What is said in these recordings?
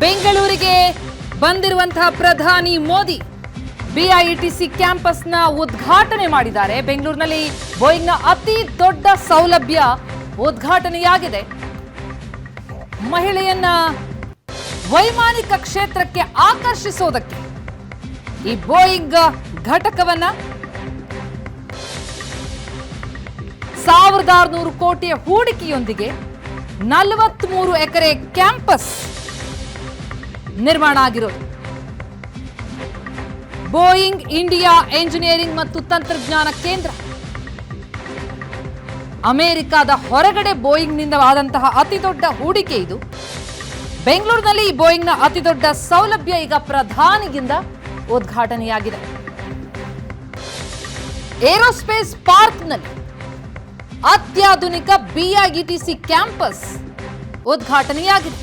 ಬೆಂಗಳೂರಿಗೆ ಬಂದಿರುವಂತಹ ಪ್ರಧಾನಿ ಮೋದಿ ಬಿಐಟಿಸಿ ಕ್ಯಾಂಪಸ್ನ ಉದ್ಘಾಟನೆ ಮಾಡಿದ್ದಾರೆ. ಬೆಂಗಳೂರಿನಲ್ಲಿ ಬೋಯಿಂಗ್ನ ಅತಿ ದೊಡ್ಡ ಸೌಲಭ್ಯ ಉದ್ಘಾಟನೆಯಾಗಿದೆ. ಮಹಿಳೆಯನ್ನ ವೈಮಾನಿಕ ಕ್ಷೇತ್ರಕ್ಕೆ ಆಕರ್ಷಿಸೋದಕ್ಕೆ ಈ ಬೋಯಿಂಗ್ ಘಟಕವನ್ನ 1600 ಕೋಟಿಯ ಹೂಡಿಕೆಯೊಂದಿಗೆ 43 ಎಕರೆ ಕ್ಯಾಂಪಸ್ ನಿರ್ಮಾಣ ಆಗಿರೋದು. ಬೋಯಿಂಗ್ ಇಂಡಿಯಾ ಎಂಜಿನಿಯರಿಂಗ್ ಮತ್ತು ತಂತ್ರಜ್ಞಾನ ಕೇಂದ್ರ. ಅಮೆರಿಕದ ಹೊರಗಡೆ ಬೋಯಿಂಗ್ನಿಂದ ಆದಂತಹ ಅತಿ ದೊಡ್ಡ ಹೂಡಿಕೆ ಇದು. ಬೆಂಗಳೂರಿನಲ್ಲಿ ಈ ಬೋಯಿಂಗ್ನ ಅತಿ ದೊಡ್ಡ ಸೌಲಭ್ಯ ಈಗ ಪ್ರಧಾನಿಗಿಂದ ಉದ್ಘಾಟನೆಯಾಗಿದೆ. ಏರೋಸ್ಪೇಸ್ ಪಾರ್ಕ್ನಲ್ಲಿ ಅತ್ಯಾಧುನಿಕ ಬಿಐಟಿಸಿ ಕ್ಯಾಂಪಸ್ ಉದ್ಘಾಟನೆಯಾಗಿದೆ.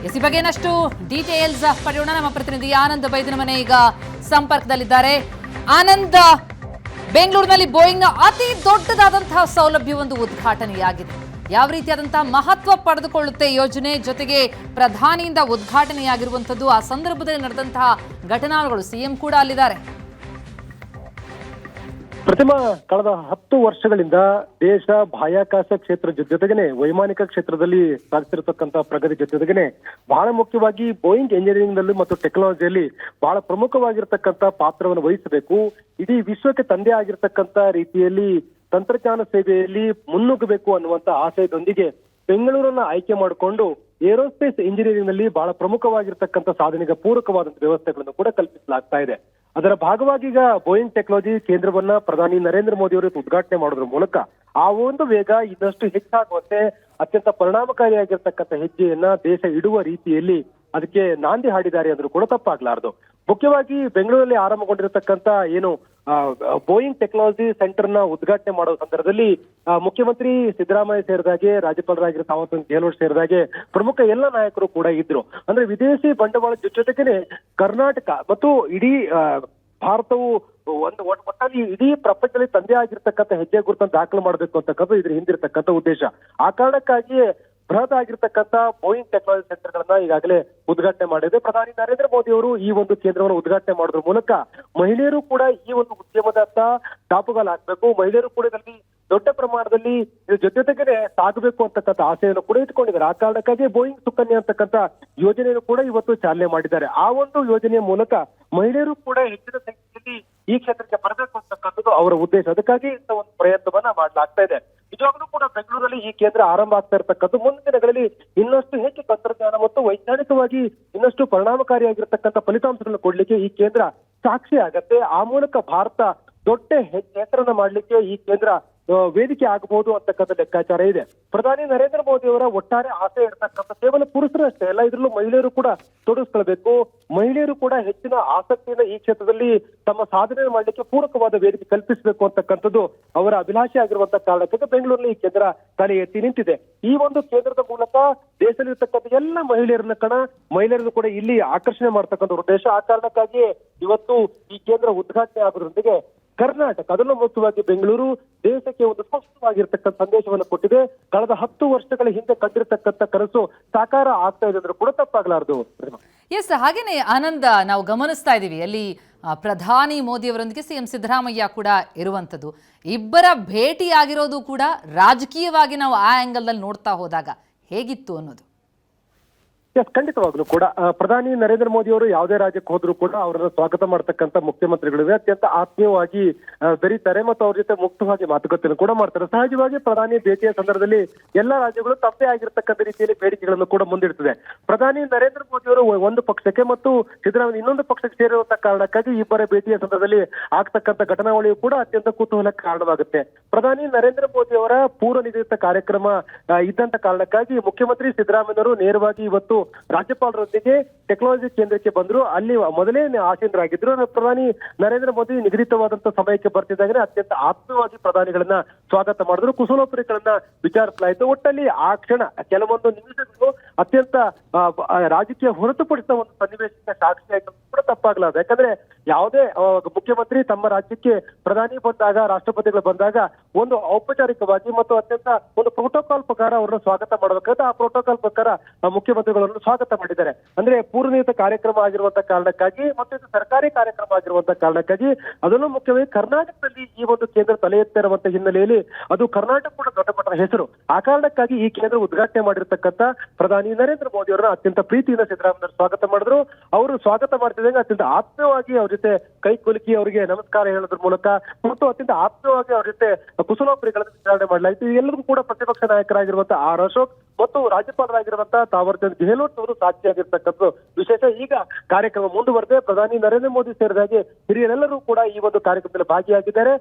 ಈ ಬಗ್ಗೆ ಇನ್ನಷ್ಟು ಡೀಟೇಲ್ಸ್ ಪಡೆಯೋಣ. ನಮ್ಮ ಪ್ರತಿನಿಧಿ ಆನಂದ್ ಬೈದನಮನೆ ಈಗ ಸಂಪರ್ಕದಲ್ಲಿದ್ದಾರೆ. ಆನಂದ್, ಬೆಂಗಳೂರಿನಲ್ಲಿ ಬೋಯಿಂಗ್ನ ಅತಿ ದೊಡ್ಡದಾದಂತಹ ಸೌಲಭ್ಯವೊಂದು ಉದ್ಘಾಟನೆಯಾಗಿದೆ. ಯಾವ ರೀತಿಯಾದಂತಹ ಮಹತ್ವ ಪಡೆದುಕೊಳ್ಳುತ್ತೆ ಯೋಜನೆ, ಜೊತೆಗೆ ಪ್ರಧಾನಿಯಿಂದ ಉದ್ಘಾಟನೆಯಾಗಿರುವಂಥದ್ದು, ಆ ಸಂದರ್ಭದಲ್ಲಿ ನಡೆದಂತಹ ಘಟನಾಗಳು, ಸಿಎಂ ಕೂಡ ಅಲ್ಲಿದ್ದಾರೆ. ಪ್ರತಿಮಾ, ಕಳೆದ 10 ವರ್ಷಗಳಿಂದ ದೇಶ ಬಾಹ್ಯಾಕಾಶ ಕ್ಷೇತ್ರ ಜೊತೆಗೇನೆ ವೈಮಾನಿಕ ಕ್ಷೇತ್ರದಲ್ಲಿ ಸಾಧಿಸಿರತಕ್ಕಂತ ಪ್ರಗತಿ ಜೊತೆಗೇನೆ ಬಹಳ ಮುಖ್ಯವಾಗಿ ಬೋಯಿಂಗ್ ಎಂಜಿನಿಯರಿಂಗ್ ನಲ್ಲಿ ಮತ್ತು ಟೆಕ್ನಾಲಜಿಯಲ್ಲಿ ಬಹಳ ಪ್ರಮುಖವಾಗಿರ್ತಕ್ಕಂತ ಪಾತ್ರವನ್ನು ವಹಿಸಬೇಕು. ಇಡೀ ವಿಶ್ವಕ್ಕೆ ತಂದೆ ಆಗಿರ್ತಕ್ಕಂತ ರೀತಿಯಲ್ಲಿ ತಂತ್ರಜ್ಞಾನ ಸೇವೆಯಲ್ಲಿ ಮುನ್ನುಗ್ಗಬೇಕು ಅನ್ನುವಂತ ಆಶಯದೊಂದಿಗೆ ಬೆಂಗಳೂರನ್ನ ಆಯ್ಕೆ ಮಾಡಿಕೊಂಡು ಏರೋಸ್ಪೇಸ್ ಇಂಜಿನಿಯರಿಂಗ್ ನಲ್ಲಿ ಬಹಳ ಪ್ರಮುಖವಾಗಿರ್ತಕ್ಕಂಥ ಸಾಧನೆಗೆ ಪೂರಕವಾದಂತಹ ವ್ಯವಸ್ಥೆಗಳನ್ನು ಕೂಡ ಕಲ್ಪಿಸಲಾಗ್ತಾ ಇದೆ. ಅದರ ಭಾಗವಾಗಿ ಈಗ ಬೋಯಿಂಗ್ ಟೆಕ್ನಾಲಜಿ ಕೇಂದ್ರವನ್ನ ಪ್ರಧಾನಿ ನರೇಂದ್ರ ಮೋದಿ ಅವರು ಉದ್ಘಾಟನೆ ಮಾಡೋದ್ರ ಮೂಲಕ ಆ ಒಂದು ವೇಗ ಇನ್ನಷ್ಟು ಹೆಚ್ಚಾಗುವಂತೆ ಅತ್ಯಂತ ಪರಿಣಾಮಕಾರಿಯಾಗಿರ್ತಕ್ಕಂಥ ಹೆಜ್ಜೆಯನ್ನ ದೇಶ ಇಡುವ ರೀತಿಯಲ್ಲಿ ಅದಕ್ಕೆ ನಾಂದಿ ಹಾಡಿದ್ದಾರೆ ಅಂದ್ರೂ ಕೂಡ ತಪ್ಪಾಗ್ಲಾರ್ದು. ಮುಖ್ಯವಾಗಿ ಬೆಂಗಳೂರಲ್ಲಿ ಆರಂಭಗೊಂಡಿರತಕ್ಕಂತ ಏನು ಬೋಯಿಂಗ್ ಟೆಕ್ನಾಲಜಿ ಸೆಂಟರ್ ನ ಉದ್ಘಾಟನೆ ಮಾಡೋ ಸಂದರ್ಭದಲ್ಲಿ ಮುಖ್ಯಮಂತ್ರಿ ಸಿದ್ದರಾಮಯ್ಯ ಸೇರಿದಾಗೆ, ರಾಜ್ಯಪಾಲರಾಗಿರೋ ತಾವರ್ಚಂದ್ ಗೆಹ್ಲೋಟ್ ಸೇರಿದಾಗೆ ಪ್ರಮುಖ ಎಲ್ಲ ನಾಯಕರು ಕೂಡ ಇದ್ರು. ಅಂದ್ರೆ ವಿದೇಶಿ ಬಂಡವಾಳ ಜೊತೆಗೇನೆ ಕರ್ನಾಟಕ ಮತ್ತು ಇಡೀ ಭಾರತವು ಒಟ್ಟಾಗಿ ಇಡೀ ಪ್ರಪಂಚದಲ್ಲಿ ತಂದೆ ಆಗಿರ್ತಕ್ಕಂಥ ಹೆಜ್ಜೆ ಗುರುತನ್ನು ದಾಖಲು ಮಾಡಬೇಕು ಅಂತಕ್ಕಂಥ ಇದ್ರ ಹಿಂದಿರ್ತಕ್ಕಂಥ ಉದ್ದೇಶ. ಆ ಕಾರಣಕ್ಕಾಗಿಯೇ ಬೃಹತ್ ಆಗಿರ್ತಕ್ಕಂಥ ಬೋಯಿಂಗ್ ಟೆಕ್ನಾಲಜಿ ಸೆಂಟರ್ ಗಳನ್ನ ಈಗಾಗಲೇ ಉದ್ಘಾಟನೆ ಮಾಡಿದೆ. ಪ್ರಧಾನಿ ನರೇಂದ್ರ ಮೋದಿ ಅವರು ಈ ಒಂದು ಕೇಂದ್ರವನ್ನು ಉದ್ಘಾಟನೆ ಮಾಡೋದ್ರ ಮೂಲಕ ಮಹಿಳೆಯರು ಕೂಡ ಈ ಒಂದು ಉದ್ಯಮದತ್ತ ದಾಪುಗಾಲಾಗಬೇಕು, ಮಹಿಳೆಯರು ಕೂಡ ಇದರಲ್ಲಿ ದೊಡ್ಡ ಪ್ರಮಾಣದಲ್ಲಿ ಜೊತೆಗೇನೆ ಸಾಗಬೇಕು ಅಂತಕ್ಕಂಥ ಆಸೆಯನ್ನು ಕೂಡ ಇಟ್ಕೊಂಡಿದ್ದಾರೆ. ಆ ಕಾರಣಕ್ಕಾಗಿ ಬೋಯಿಂಗ್ ಸುಕನ್ಯಾ ಅಂತಕ್ಕಂಥ ಯೋಜನೆಯನ್ನು ಕೂಡ ಇವತ್ತು ಚಾಲನೆ ಮಾಡಿದ್ದಾರೆ. ಆ ಒಂದು ಯೋಜನೆಯ ಮೂಲಕ ಮಹಿಳೆಯರು ಕೂಡ ಹೆಚ್ಚಿನ ಸಂಖ್ಯೆಯಲ್ಲಿ ಈ ಕ್ಷೇತ್ರಕ್ಕೆ ಬರಬೇಕು ಅಂತಕ್ಕಂಥದ್ದು ಅವರ ಉದ್ದೇಶ. ಅದಕ್ಕಾಗಿ ಇಂಥ ಒಂದು ಪ್ರಯತ್ನವನ್ನ ಮಾಡಲಾಗ್ತಾ ಇದೆ. ನಿಜವಾಗ್ಲೂ ಕೂಡ ಬೆಂಗಳೂರಲ್ಲಿ ಈ ಕೇಂದ್ರ ಆರಂಭ ಆಗ್ತಾ ಇರತಕ್ಕಂಥ ಮುಂದಿನ ದಿನಗಳಲ್ಲಿ ಇನ್ನಷ್ಟು ಹೆಚ್ಚು ತಂತ್ರಜ್ಞಾನ ಮತ್ತು ವೈಜ್ಞಾನಿಕವಾಗಿ ಇನ್ನಷ್ಟು ಪರಿಣಾಮಕಾರಿಯಾಗಿರ್ತಕ್ಕಂಥ ಫಲಿತಾಂಶಗಳನ್ನು ಕೊಡ್ಲಿಕ್ಕೆ ಈ ಕೇಂದ್ರ ಸಾಕ್ಷಿ ಆಗತ್ತೆ. ಆ ಮೂಲಕ ಭಾರತ ದೊಡ್ಡ ಹೆಸರನ್ನ ಮಾಡ್ಲಿಕ್ಕೆ ಈ ಕೇಂದ್ರ ವೇದಿಕೆ ಆಗಬಹುದು ಅಂತಕ್ಕಂಥ ಲೆಕ್ಕಾಚಾರ ಇದೆ. ಪ್ರಧಾನಿ ನರೇಂದ್ರ ಮೋದಿ ಅವರ ಒಟ್ಟಾರೆ ಆಸೆ ಇರತಕ್ಕಂಥ ಕೇವಲ ಪುರುಷರು ಅಷ್ಟೇ ಅಲ್ಲ, ಇದರಲ್ಲೂ ಮಹಿಳೆಯರು ಕೂಡ ತೊಡಗಿಸ್ಕೊಳ್ಬೇಕು. ಮಹಿಳೆಯರು ಕೂಡ ಹೆಚ್ಚಿನ ಆಸಕ್ತಿಯಿಂದ ಈ ಕ್ಷೇತ್ರದಲ್ಲಿ ತಮ್ಮ ಸಾಧನೆ ಮಾಡಲಿಕ್ಕೆ ಪೂರಕವಾದ ವೇದಿಕೆ ಕಲ್ಪಿಸಬೇಕು ಅಂತಕ್ಕಂಥದ್ದು ಅವರ ಅಭಿಲಾಷೆ ಆಗಿರುವಂತಹ ಕಾರಣಕ್ಕೆ ಬೆಂಗಳೂರಿನಲ್ಲಿ ಈ ಕೇಂದ್ರ ತಲೆ ಎತ್ತಿ ನಿಂತಿದೆ. ಈ ಒಂದು ಕೇಂದ್ರದ ಮೂಲಕ ದೇಶದಲ್ಲಿರ್ತಕ್ಕಂಥ ಎಲ್ಲ ಮಹಿಳೆಯರನ್ನು ಕೂಡ ಇಲ್ಲಿ ಆಕರ್ಷಣೆ ಮಾಡ್ತಕ್ಕಂಥ ಉದ್ದೇಶ. ಆ ಕಾರಣಕ್ಕಾಗಿ ಇವತ್ತು ಈ ಕೇಂದ್ರ ಉದ್ಘಾಟನೆ ಆಗೋದ್ರೊಂದಿಗೆ ಕರ್ನಾಟಕ, ಅದನ್ನು ಮುಖ್ಯವಾಗಿ ಬೆಂಗಳೂರು ದೇಶಕ್ಕೆ ಒಂದು ಸ್ಪಷ್ಟವಾಗಿರ್ತಕ್ಕಂಥ ಸಂದೇಶವನ್ನು ಕೊಟ್ಟಿದೆ. ಕಳೆದ 10 ವರ್ಷಗಳ ಹಿಂದೆ ಕಂಡಿರ್ತಕ್ಕಂಥ ಕನಸು ಸಾಕಾರ ಆಗ್ತಾ ಇದೆ ಅಂದ್ರೂ ಕೂಡ ತಪ್ಪಾಗಲಾರದು. ಎಸ್, ಹಾಗೇನೆ ಆನಂದ, ನಾವು ಗಮನಿಸ್ತಾ ಇದ್ದೀವಿ ಅಲ್ಲಿ ಪ್ರಧಾನಿ ಮೋದಿ ಅವರೊಂದಿಗೆ ಸಿಎಂ ಸಿದ್ದರಾಮಯ್ಯ ಕೂಡ ಇರುವಂಥದ್ದು. ಇಬ್ಬರ ಭೇಟಿ ಆಗಿರೋದು ಕೂಡ ರಾಜಕೀಯವಾಗಿ ನಾವು ಆ ಆಂಗಲ್ನಲ್ಲಿ ನೋಡ್ತಾ ಹೋದಾಗ ಹೇಗಿತ್ತು ಅನ್ನೋದು. ಖಂಡಿತವಾಗ್ಲೂ ಕೂಡ ಪ್ರಧಾನಿ ನರೇಂದ್ರ ಮೋದಿ ಅವರು ಯಾವುದೇ ರಾಜ್ಯಕ್ಕೆ ಹೋದ್ರೂ ಕೂಡ ಅವರನ್ನ ಸ್ವಾಗತ ಮಾಡ್ತಕ್ಕಂಥ ಮುಖ್ಯಮಂತ್ರಿಗಳಿವೆ ಅತ್ಯಂತ ಆತ್ಮೀಯವಾಗಿ ಬೆರೀತಾರೆ ಮತ್ತು ಅವ್ರ ಜೊತೆ ಮುಕ್ತವಾಗಿ ಮಾತುಕತೆಯನ್ನು ಕೂಡ ಮಾಡ್ತಾರೆ. ಸಹಜವಾಗಿ ಪ್ರಧಾನಿ ಭೇಟಿಯ ಸಂದರ್ಭದಲ್ಲಿ ಎಲ್ಲಾ ರಾಜ್ಯಗಳು ತಪ್ಪೇ ಆಗಿರ್ತಕ್ಕಂಥ ರೀತಿಯಲ್ಲಿ ಬೇಡಿಕೆಗಳನ್ನು ಕೂಡ ಮುಂದಿಡ್ತದೆ. ಪ್ರಧಾನಿ ನರೇಂದ್ರ ಮೋದಿ ಅವರು ಒಂದು ಪಕ್ಷಕ್ಕೆ ಮತ್ತು ಸಿದ್ದರಾಮಯ್ಯ ಇನ್ನೊಂದು ಪಕ್ಷಕ್ಕೆ ಸೇರಿರುವಂತಹ ಕಾರಣಕ್ಕಾಗಿ ಇಬ್ಬರ ಭೇಟಿಯ ಸಂದರ್ಭದಲ್ಲಿ ಆಗ್ತಕ್ಕಂಥ ಘಟನಾವಳಿಯು ಕೂಡ ಅತ್ಯಂತ ಕುತೂಹಲಕ್ಕೆ ಕಾರಣವಾಗುತ್ತೆ. ಪ್ರಧಾನಿ ನರೇಂದ್ರ ಮೋದಿ ಅವರ ಪೂರ್ವ ನಿಗದಿತ ಕಾರ್ಯಕ್ರಮ ಇದ್ದಂತ ಕಾರಣಕ್ಕಾಗಿ ಮುಖ್ಯಮಂತ್ರಿ ಸಿದ್ದರಾಮಯ್ಯವರು ನೇರವಾಗಿ ಇವತ್ತು ರಾಜ್ಯಪಾಲರೊಂದಿಗೆ ಟೆಕ್ನಾಲಜಿ ಕೇಂದ್ರಕ್ಕೆ ಬಂದ್ರು. ಅಲ್ಲಿ ಮೊದಲೇ ಆಸೀನರಾಗಿದ್ರು. ಪ್ರಧಾನಿ ನರೇಂದ್ರ ಮೋದಿ ನಿಗದಿತವಾದಂತಹ ಸಮಯಕ್ಕೆ ಬರ್ತಿದ್ದಾಗಲೇ ಅತ್ಯಂತ ಆತ್ಮೀಯವಾಗಿ ಪ್ರಧಾನಿಗಳನ್ನ ಸ್ವಾಗತ ಮಾಡಿದ್ರು, ಕುಶಲೋಪರಿಗಳನ್ನ ವಿಚಾರಿಸಲಾಯಿತು. ಒಟ್ಟಲ್ಲಿ ಆ ಕ್ಷಣ ಕೆಲವೊಂದು ನಿಮಿಷಗಳು ಅತ್ಯಂತ ರಾಜಕೀಯ ಹೊರತುಪಡಿಸಿದ ಒಂದು ಸನ್ನಿವೇಶಕ್ಕೆ ಸಾಕ್ಷಿಯಾಗಿ ಕೂಡ ತಪ್ಪಾಗಲಾರದು. ಯಾಕಂದ್ರೆ ಯಾವುದೇ ಮುಖ್ಯಮಂತ್ರಿ ತಮ್ಮ ರಾಜ್ಯಕ್ಕೆ ಪ್ರಧಾನಿ ಬಂದಾಗ, ರಾಷ್ಟ್ರಪತಿಗಳು ಬಂದಾಗ ಒಂದು ಔಪಚಾರಿಕವಾಗಿ ಮತ್ತು ಅತ್ಯಂತ ಒಂದು ಪ್ರೋಟೋಕಾಲ್ ಪ್ರಕಾರ ಅವರನ್ನು ಸ್ವಾಗತ ಮಾಡಬೇಕಾದ್ರೆ ಆ ಪ್ರೋಟೋಕಾಲ್ ಪ್ರಕಾರ ಮುಖ್ಯಮಂತ್ರಿಗಳನ್ನು ಸ್ವಾಗತ ಮಾಡಿದ್ದಾರೆ. ಅಂದ್ರೆ ಪೂರ್ವನಿಯೋಜಿತ ಕಾರ್ಯಕ್ರಮ ಆಗಿರುವಂತಹ ಕಾರಣಕ್ಕಾಗಿ ಮತ್ತು ಇದು ಸರ್ಕಾರಿ ಕಾರ್ಯಕ್ರಮ ಆಗಿರುವಂತಹ ಕಾರಣಕ್ಕಾಗಿ ಅದನ್ನು ಮುಖ್ಯವಾಗಿ ಕರ್ನಾಟಕದಲ್ಲಿ ಈ ಒಂದು ಕೇಂದ್ರ ತಲೆ ಎತ್ತಿರುವಂತಹ ಹಿನ್ನೆಲೆಯಲ್ಲಿ ಅದು ಕರ್ನಾಟಕ ಕೂಡ ದೊಡ್ಡ ಮಟ್ಟದ ಹೆಸರು. ಆ ಕಾರಣಕ್ಕಾಗಿ ಈ ಕೇಂದ್ರ ಉದ್ಘಾಟನೆ ಮಾಡಿರ್ತಕ್ಕಂಥ ಪ್ರಧಾನಿ ನರೇಂದ್ರ ಮೋದಿ ಅವರನ್ನ ಅತ್ಯಂತ ಪ್ರೀತಿಯಿಂದ ಸಿದ್ದರಾಮಯ್ಯ ಸ್ವಾಗತ ಮಾಡಿದ್ರು. ಅವರು ಸ್ವಾಗತ ಮಾಡ್ತಿದ್ದಂಗೆ ಅತ್ಯಂತ ಆತ್ಮೀಯವಾಗಿ ಅವ್ರ ಜೊತೆ ಕೈ ಕುಲುಕಿ ಅವರಿಗೆ ನಮಸ್ಕಾರ ಹೇಳೋದ್ರ ಮೂಲಕ ಮತ್ತು ಅತ್ಯಂತ ಆತ್ಮೀಯವಾಗಿ ಅವ್ರ ಜೊತೆ ಕುಶಲೋಪರಿಗಳನ್ನು ವಿಚಾರಣೆ ಮಾಡಲಾಯಿತು. ಎಲ್ಲರಿಗೂ ಕೂಡ ಪ್ರತಿಪಕ್ಷ ನಾಯಕರಾಗಿರುವಂತಹ ಆರ್ ಅಶೋಕ್ ಮತ್ತು ರಾಜ್ಯಪಾಲರಾಗಿರುವಂತಹ ತಾವರ್ಚಂದ್ ಗೆಹ್ಲೋಟ್ ಅವರು ಸಾಕ್ಷಿಯಾಗಿರ್ತಕ್ಕಂಥದ್ದು ವಿಶೇಷ. ಈಗ ಕಾರ್ಯಕ್ರಮ ಮುಂದುವರೆದೆ. ಪ್ರಧಾನಿ ನರೇಂದ್ರ ಮೋದಿ ಸೇರಿದಾಗೆ ಹಿರಿಯರೆಲ್ಲರೂ ಕೂಡ ಈ ಒಂದು ಕಾರ್ಯಕ್ರಮದಲ್ಲಿ ಭಾಗಿಯಾಗಿದ್ದಾರೆ.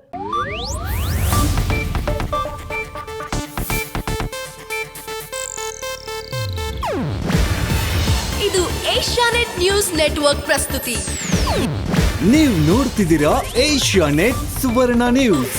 ಇದು ಏಷ್ಯಾನೆಟ್ ನ್ಯೂಸ್ ನೆಟ್ವರ್ಕ್ ಪ್ರಸ್ತುತಿ. ನೀವು ನೋಡ್ತಿದ್ದೀರಾ ಏಷ್ಯಾನೆಟ್ ಸುವರ್ಣ ನ್ಯೂಸ್.